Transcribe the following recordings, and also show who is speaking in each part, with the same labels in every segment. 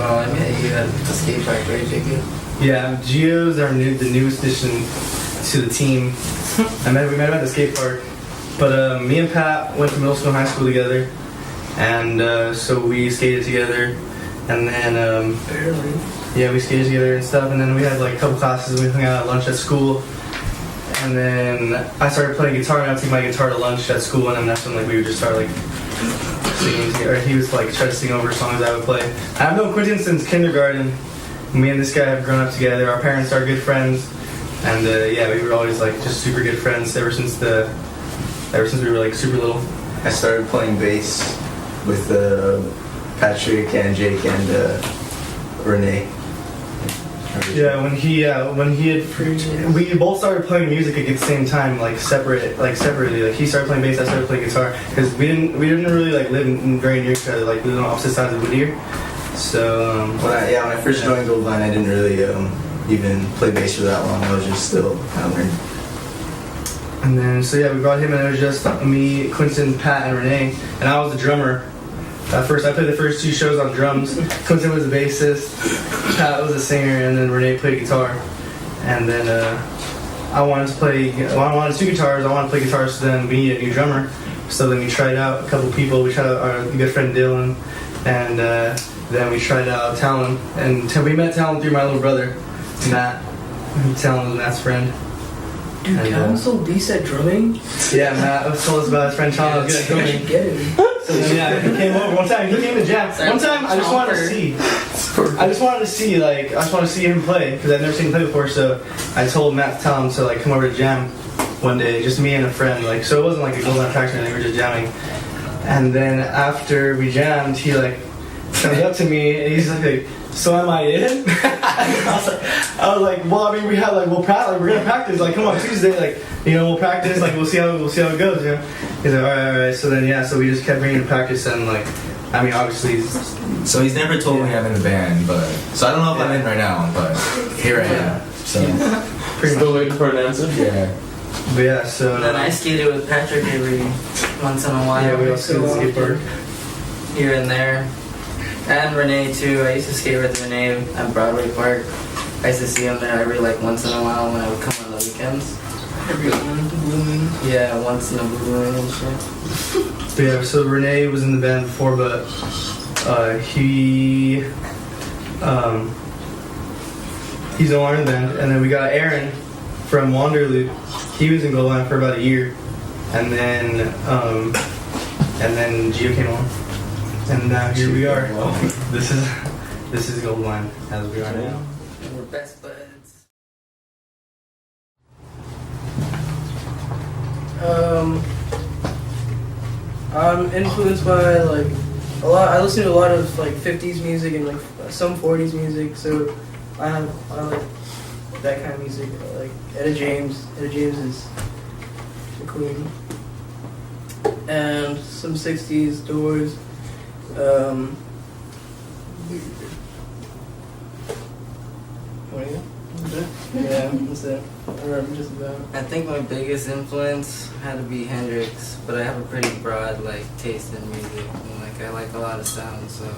Speaker 1: Oh, I met you at the skate park, right, Jacob?
Speaker 2: Yeah, Gio's the newest addition to the team. We met him at the skate park. But me and Pat went to middle school and high school together, and so we skated together, and then
Speaker 1: Barely.
Speaker 2: yeah, we skated together and stuff, and then we had like a couple classes. We hung out at lunch at school, and then I started playing guitar, and I would take my guitar to lunch at school, and then that's when like we would just start like singing together. He was like trying to sing over songs I would play. I've known Quentin since kindergarten. Me and this guy have grown up together. Our parents are good friends, and yeah, we were always like just super good friends ever since we were like super little.
Speaker 3: I started playing bass with Patrick and Jake and Renee.
Speaker 2: Yeah, when he had, we both started playing music at the same time, like separately. Like he started playing bass, I started playing guitar, because we didn't really like live very near each other. Like we lived on opposite sides of Whittier. So
Speaker 3: when I first joined Goldvine, I didn't really even play bass for that long. I was just still kind of learning.
Speaker 2: And then so yeah, we brought him, and it was just me, Quentin, Pat, and Renee, and I was the drummer. At first, I played the first 2 shows on drums. Quentin was the bassist, Pat was the singer, and then Renee played guitar. And then I wanted 2 guitars. I wanted to play guitar, so then we needed a new drummer. So then we tried out a couple people. We tried out our good friend Dylan, and then we tried out Talon. And we met Talon through my little brother, Matt. Talon was Matt's friend.
Speaker 1: Dude, Talon's so decent at drumming.
Speaker 2: Yeah, Matt told us about his friend Talon was good at drumming.
Speaker 1: Get him.
Speaker 2: So then, yeah, he came over one time. He came to jam. One time, I just wanted to see him play, because I'd never seen him play before. So I told Matt to tell him to like come over to jam one day, just me and a friend. Like, so it wasn't like a Goldvine attraction. We were just jamming. And then after we jammed, he like comes up to me and he's like, "So am I in?" I was like, well, I mean, we're gonna practice. Like, come on Tuesday, like, we'll practice. Like, we'll see how it goes. He's like, all right. So then, yeah, so we just kept bringing practice, and like, I mean, obviously.
Speaker 4: So he's never told me I'm in the band, but so I don't know if I'm in right now, but here I am. So
Speaker 5: still waiting for an answer.
Speaker 4: Yeah.
Speaker 2: But yeah, so.
Speaker 1: And then I skated with Patrick every once in a while.
Speaker 2: Yeah, we all skated
Speaker 1: so
Speaker 2: skateboard
Speaker 1: here and there. And Renee too. I used to skate with Renee at Broadway Park. I used to see him there every like once in a while when I would come on the weekends.
Speaker 6: Every blue moon.
Speaker 1: Yeah, once in a blue moon and shit.
Speaker 2: But yeah, so Renee was in the band before, but he's no longer in the band. And then we got Aaron from Wanderloo. He was in Goldvine for about a year, and then Gio came on, and now here we are. This is Goldvine as we are now.
Speaker 1: We're best buds.
Speaker 6: I'm influenced by like a lot. I listen to a lot of like 50s music and like some 40s music. So I like that kind of music. Like Etta James. Etta James is the queen. And some 60s Doors. What are you? Yeah, that's it. I remember just about.
Speaker 1: I think my biggest influence had to be Hendrix, but I have a pretty broad like taste in music. And, like I like a lot of sounds, so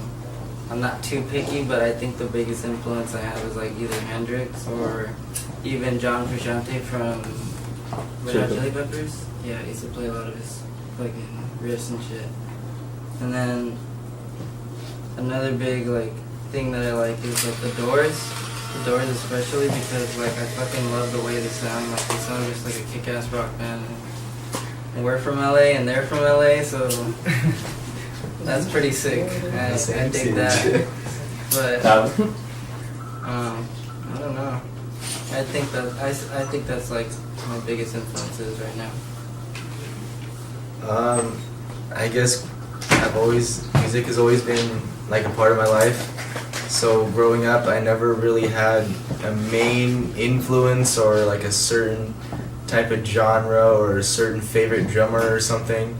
Speaker 1: I'm not too picky. But I think the biggest influence I have is like either Hendrix or even John Frusciante from Red Hot Chili Peppers. Yeah, I used to play a lot of his fucking riffs and shit. And then another big like thing that I like is like the Doors. The Doors especially because like I fucking love the way they sound. Like they sound just like a kick-ass rock band. And we're from LA and they're from LA, so that's pretty sick. I dig that. But I don't know. I think that's like my biggest influences right now.
Speaker 4: I guess music has always been like a part of my life. So growing up, I never really had a main influence or like a certain type of genre or a certain favorite drummer or something.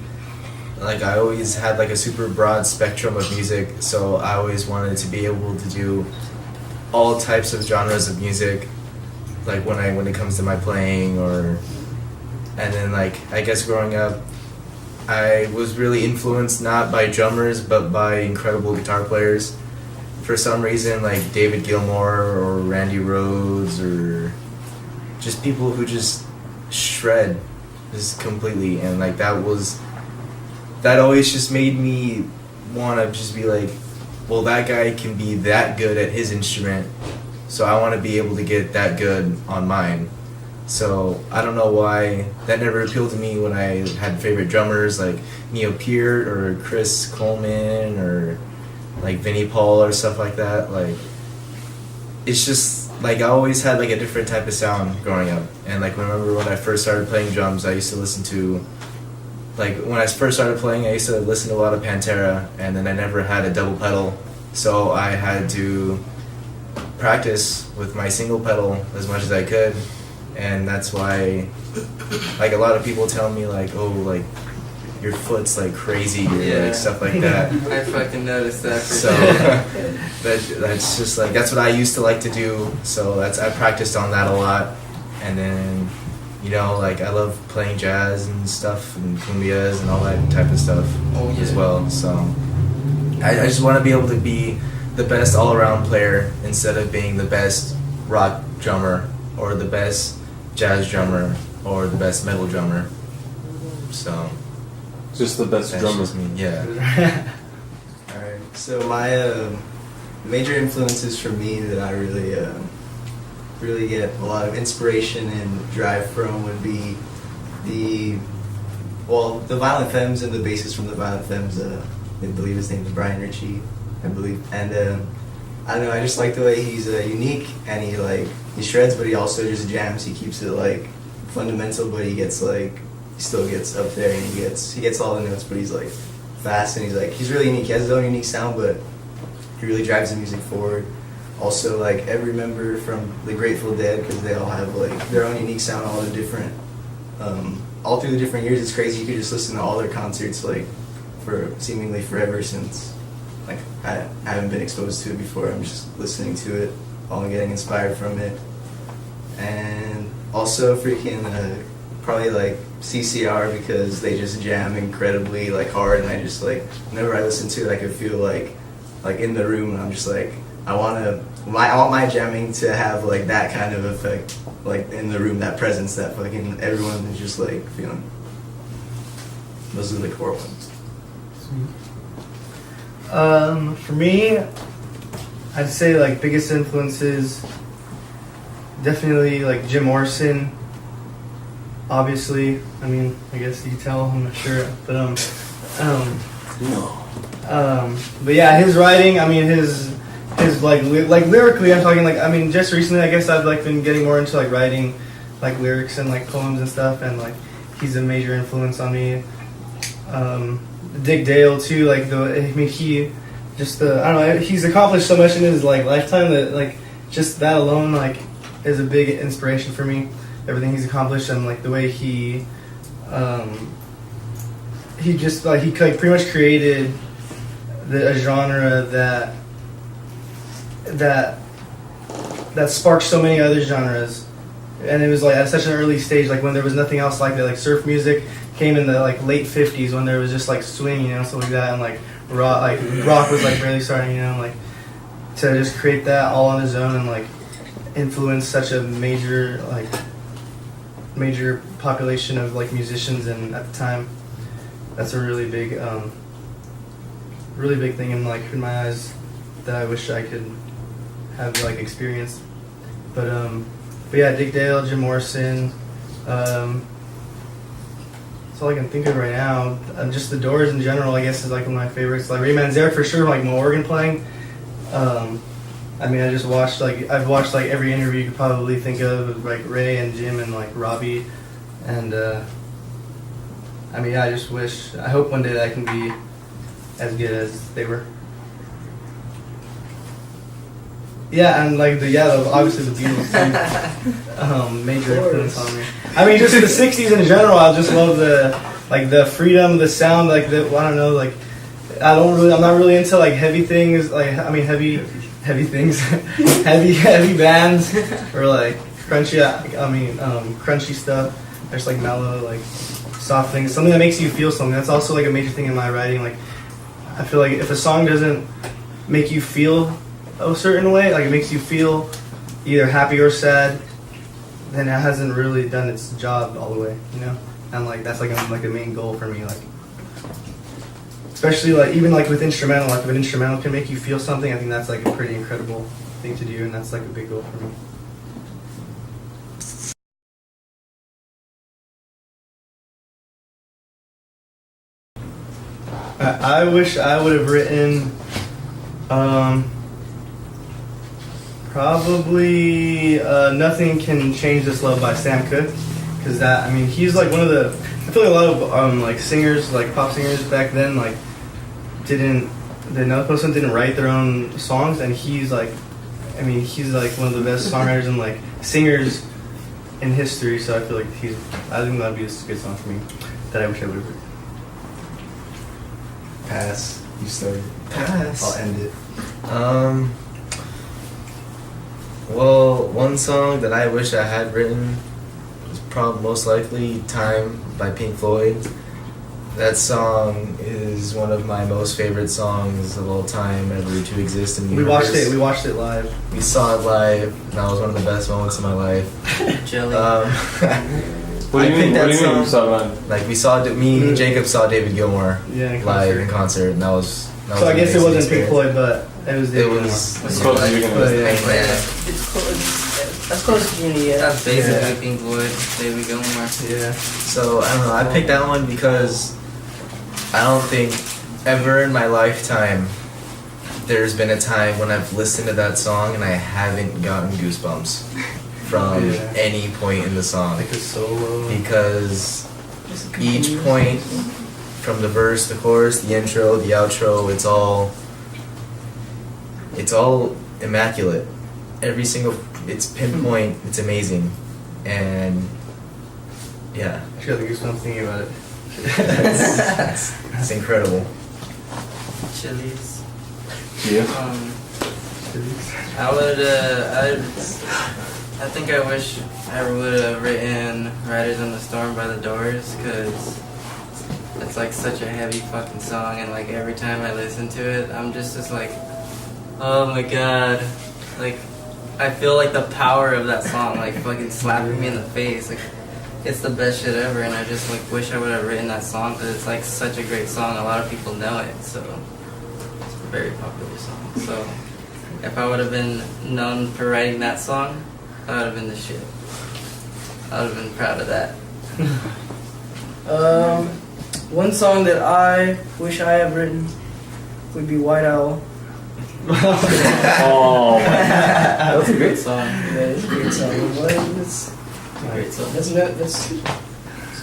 Speaker 4: Like I always had like a super broad spectrum of music, so I always wanted to be able to do all types of genres of music, like when it comes to my playing and then like I guess growing up, I was really influenced not by drummers but by incredible guitar players. for some reason, like David Gilmour or Randy Rhoads or just people who just shred just completely, and like that always just made me want to just be like, well, that guy can be that good at his instrument, so I want to be able to get that good on mine. So I don't know why that never appealed to me when I had favorite drummers like Neil Peart or Chris Coleman or like Vinnie Paul or stuff like that. Like, it's just like I always had like a different type of sound growing up. And like, remember when I first started playing drums, I used to listen to, like when I first started playing, I used to listen to a lot of Pantera, and then I never had a double pedal, so I had to practice with my single pedal as much as I could. And that's why, like, a lot of people tell me like, oh, like your foot's like crazy or like stuff like that.
Speaker 1: I fucking noticed that for
Speaker 4: So
Speaker 1: sure.
Speaker 4: that's just like, that's what I used to like to do. So I practiced on that a lot. And then, you know, like I love playing jazz and stuff and cumbias and all that type of stuff as well. So I just want to be able to be the best all-around player instead of being the best rock drummer or the best jazz drummer or the best metal drummer. So
Speaker 5: Just the best
Speaker 4: that's
Speaker 5: drummer.
Speaker 4: just me. Yeah.
Speaker 3: Alright, so my major influences for me that I really get a lot of inspiration and drive from would be the Violent Femmes and the bassist from the Violent Femmes. I believe his name is Brian Ritchie, I believe. And I don't know, I just like the way he's unique, and he shreds, but he also just jams. He keeps it like fundamental, but he still gets up there, and he gets all the notes, but he's like fast, and he's really unique. He has his own unique sound, but he really drives the music forward. Also, like every member from the Grateful Dead, because they all have like their own unique sound, all through the different years. It's crazy. You could just listen to all their concerts like for seemingly forever, since like I haven't been exposed to it before. I'm just listening to it all and getting inspired from it. And also freaking probably like CCR, because they just jam incredibly like hard, and I just like whenever I listen to it, I could feel like in the room, and I'm just like I want my jamming to have like that kind of effect, like in the room, that presence, that fucking everyone is just like feeling. Those are the core ones.
Speaker 2: For me, I'd say like biggest influences, definitely like Jim Morrison. Obviously, I mean, I guess you can tell, I'm not sure, but but yeah, his writing, I mean, his like lyrically, I'm talking like, I mean, just recently, I guess I've like been getting more into like writing like lyrics and like poems and stuff, and like he's a major influence on me. Dick Dale too, like he just I don't know, he's accomplished so much in his like lifetime that like just that alone like is a big inspiration for me. Everything he's accomplished, and like the way he just like he like pretty much created a genre that sparked so many other genres, and it was like at such an early stage, like when there was nothing else like that. Like surf music came in the like late 50s, when there was just like swing, you know, stuff like that, and like rock was like barely starting, you know, like to just create that all on his own and like influence such a major population of like musicians, and at the time, that's a really big thing in like in my eyes that I wish I could have like experienced. But yeah, Dick Dale, Jim Morrison, that's all I can think of right now. Just the Doors in general, I guess, is like one of my favorites. Like Ray Manzarek for sure, like my organ playing. I mean, I've watched like every interview you could probably think of, like Ray and Jim and like Robbie, and I mean, yeah, I hope one day that I can be as good as they were. Yeah, and like obviously the Beatles too, major influence on me. I mean, just the '60s in general. I just love the freedom, the sound, like I don't know, like I'm not really into like heavy things, like I mean heavy things, heavy bands, or like crunchy stuff. There's like mellow, like soft things, something that makes you feel something. That's also like a major thing in my writing. Like I feel like if a song doesn't make you feel a certain way, like it makes you feel either happy or sad, then it hasn't really done its job all the way, you know. And like that's like a main goal for me, like especially like even like with instrumental, like if an instrumental can make you feel something, I think that's like a pretty incredible thing to do, and that's like a big goal for me. I wish I would have written probably Nothing Can Change This Love by Sam Cooke, because that, I mean, he's like one of the, I feel like a lot of like singers, like pop singers back then, like another person didn't write their own songs, and he's like, I mean, he's like one of the best songwriters and like singers in history, so I feel like I think that'd be a good song for me that I wish I would have written.
Speaker 3: Pass. You started.
Speaker 4: Pass.
Speaker 3: I'll end it.
Speaker 4: Well, one song that I wish I had written is most likely "Time" by Pink Floyd. That song is one of my most favorite songs of all time ever to exist in the universe.
Speaker 2: We watched it live.
Speaker 4: We saw it live, and that was one of the best moments of my life.
Speaker 1: Jelly.
Speaker 5: What do you mean? What do you mean you saw live?
Speaker 4: Like me and Jacob saw David Gilmour
Speaker 2: Yeah,
Speaker 4: live in concert, and that was
Speaker 2: so I guess it
Speaker 4: an
Speaker 2: wasn't
Speaker 4: amazing
Speaker 2: Pink Floyd, but it was David Gilmour.
Speaker 1: What's
Speaker 5: Close
Speaker 1: your
Speaker 5: to
Speaker 1: life?
Speaker 5: you
Speaker 2: But,
Speaker 5: can
Speaker 2: yeah.
Speaker 6: It's close. That's close to Juni, yeah.
Speaker 1: That's basically
Speaker 2: Yeah.
Speaker 1: Pink Floyd, David Gilmour.
Speaker 2: Yeah.
Speaker 4: So I don't know. I picked that one because I don't think ever in my lifetime there's been a time when I've listened to that song and I haven't gotten goosebumps from
Speaker 2: Yeah.
Speaker 4: any point in the song,
Speaker 2: Like a solo.
Speaker 4: because each point from the verse, the chorus, the intro, the outro, it's all immaculate. Every single, it's pinpoint, it's amazing, and yeah,
Speaker 2: I got the goosebumps thinking about it.
Speaker 4: it's incredible.
Speaker 1: Chili's.
Speaker 5: Yeah.
Speaker 1: I think I wish I would have written Riders on the Storm by the Doors, because it's like such a heavy fucking song, and like every time I listen to it, I'm just like, oh my god. Like, I feel like the power of that song, like fucking slapping me in the face. Like, it's the best shit ever, and I just like wish I would have written that song, because it's like such a great song. A lot of people know it, so it's a very popular song. So if I would have been known for writing that song, that would have been the shit. I would have been proud of that.
Speaker 6: One song that I wish I had written would be White Owl.
Speaker 5: Oh,
Speaker 1: That's a great song.
Speaker 6: Yeah, it's a great song. What is
Speaker 1: Great song.
Speaker 6: that's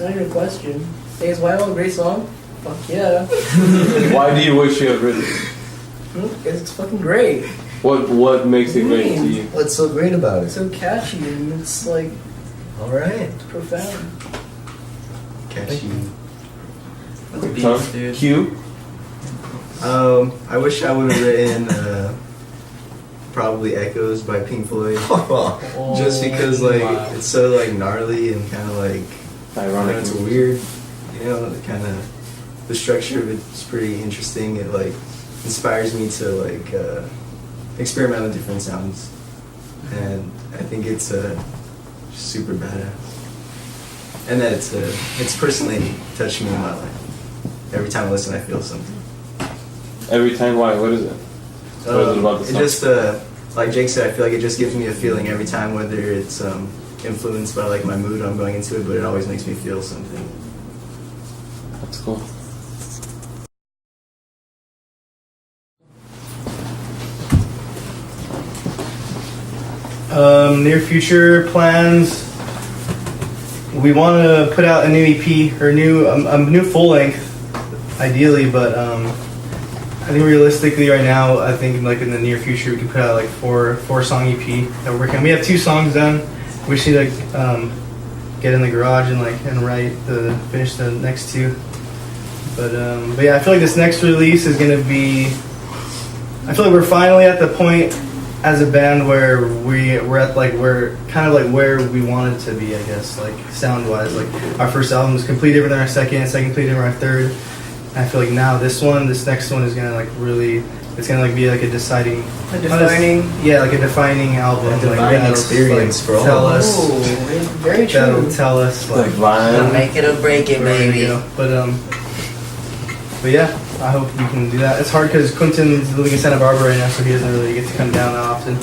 Speaker 6: not even a question. Hey, is White Owl a great song? Fuck yeah.
Speaker 5: why do you wish you had written?
Speaker 6: Because it's fucking great.
Speaker 5: What makes it great to you?
Speaker 3: What's so great about
Speaker 6: It's
Speaker 3: it?
Speaker 6: so catchy and it's like
Speaker 3: All right.
Speaker 6: profound.
Speaker 3: Catch you.
Speaker 1: That's beats,
Speaker 5: Tom?
Speaker 1: dude.
Speaker 5: Q?
Speaker 3: I wish I would have written probably Echoes by Pink Floyd. Just because like
Speaker 1: wow.
Speaker 3: it's so like gnarly and kind of like
Speaker 5: Ironic.
Speaker 3: it's weird, you know. Kind of the structure of it's pretty interesting. It like inspires me to like experiment with different sounds, and I think it's super badass. And that it's personally touched me in my life. Every time I listen, I feel something.
Speaker 5: Every time, why? What is it? What is it about the
Speaker 3: It
Speaker 5: song?
Speaker 3: just like Jake said, I feel like it just gives me a feeling every time, whether it's influenced by like my mood I'm going into it, but it always makes me feel something.
Speaker 5: That's cool.
Speaker 2: Near future plans. We want to put out a new EP or a new full length, ideally. But I think realistically, right now, I think like in the near future, we can put out like four song EP that we're working on. We have 2 songs done. We just need to get in the garage and finish the next 2. But yeah, I feel like this next release is gonna be. I feel like we're finally at the point as a band where we're kind of like where we wanted to be, I guess, like sound wise. Like our first album was completely different than our second completely different than our third. And I feel like now this next one is gonna like really, it's it's gonna like be like a deciding,
Speaker 6: A defining.
Speaker 2: yeah, like a defining album,
Speaker 3: A
Speaker 2: like,
Speaker 3: defining
Speaker 2: that'll,
Speaker 3: experience for all
Speaker 2: tell
Speaker 3: of
Speaker 2: us.
Speaker 6: Oh, very true.
Speaker 2: That'll tell us
Speaker 5: Like
Speaker 2: like
Speaker 5: Vine.
Speaker 1: Make it or break it,
Speaker 2: where we
Speaker 1: baby.
Speaker 2: go. But yeah, I hope we can do that. It's hard because Quentin's living in Santa Barbara right now, so he doesn't really get to come down that often.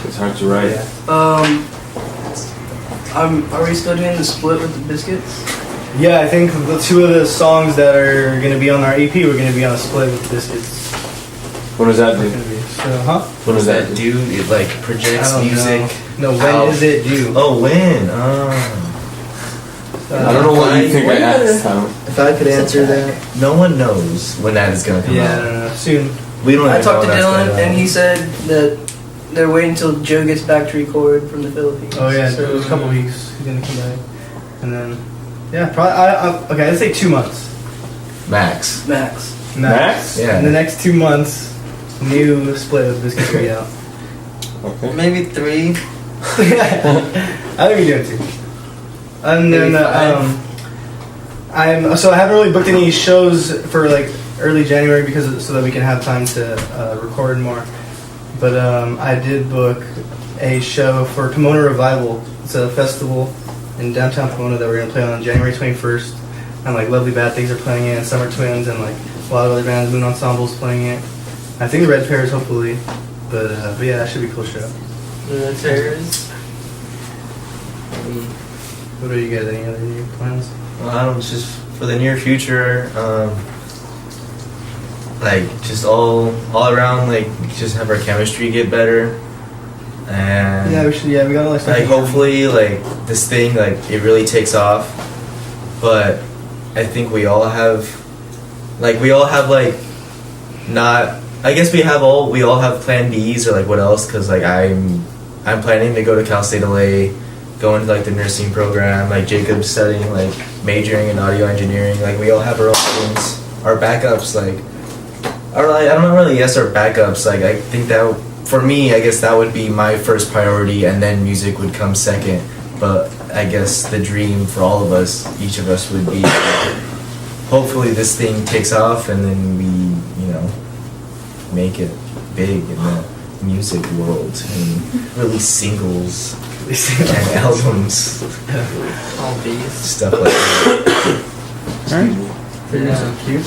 Speaker 5: It's hard to write.
Speaker 2: Yeah.
Speaker 6: Are we still doing the split with the Biscuits?
Speaker 2: Yeah, I think the two of the songs that are gonna be on our EP, we're gonna be on a split with Biscuits.
Speaker 5: What does that do?
Speaker 2: So,
Speaker 5: What does that do?
Speaker 3: do? It like
Speaker 2: I
Speaker 3: projects
Speaker 2: don't
Speaker 3: music.
Speaker 2: know. No, when
Speaker 3: out.
Speaker 2: is it due?
Speaker 3: Oh, when?
Speaker 5: I don't know what you think I
Speaker 3: When-
Speaker 5: asked, Tom.
Speaker 3: If I could answer that, no one knows when that is gonna come
Speaker 2: Yeah, I
Speaker 3: out.
Speaker 2: don't know. Soon.
Speaker 3: We don't.
Speaker 6: I
Speaker 3: even
Speaker 6: talked to
Speaker 3: know when that's
Speaker 6: Dylan,
Speaker 3: gonna
Speaker 6: and he
Speaker 3: out.
Speaker 6: said that they're waiting until Joe gets back to record from the Philippines.
Speaker 2: Oh yeah,
Speaker 6: So,
Speaker 2: it was a couple weeks. He's gonna come back, and then yeah, probably. Okay, let's say 2 months.
Speaker 3: Max.
Speaker 6: Max.
Speaker 5: Max?
Speaker 3: Yeah.
Speaker 2: In the next 2 months, new split of Biscuits will be out.
Speaker 5: Okay.
Speaker 1: Maybe 3.
Speaker 2: I think we do it 2. And then
Speaker 1: Maybe 5.
Speaker 2: I haven't really booked any shows for like early January because so that we can have time to record more. But I did book a show for Pomona Revival. It's a festival in downtown Pomona that we're gonna play on January 21st. And like Lovely Bad Things are playing it, and Summer Twins, and like a lot of other bands, Moon Ensemble's playing it. I think the Red Pears hopefully, but yeah, that should be a cool show.
Speaker 1: The Terrors.
Speaker 2: What about you guys? Any other new plans?
Speaker 3: Just for the near future, like just all around, like just have our chemistry get better, and
Speaker 2: Yeah, we should. Yeah, we gotta
Speaker 3: like hopefully like this thing like it really takes off. But I think we all have like not. I guess we all have plan Bs or like what else? Because like I'm planning to go to Cal State LA, go into like the nursing program. Like Jacob's studying like majoring in audio engineering. Like we all have our own things, our backups. Like I don't really guess our backups. Like I think that for me, I guess that would be my first priority, and then music would come second. But I guess the dream for all of us, each of us, would be hopefully this thing takes off, and then we, make it big in the music world and release singles and albums,
Speaker 1: All these.
Speaker 3: stuff like that.
Speaker 5: Alright.
Speaker 2: Yeah. Cute.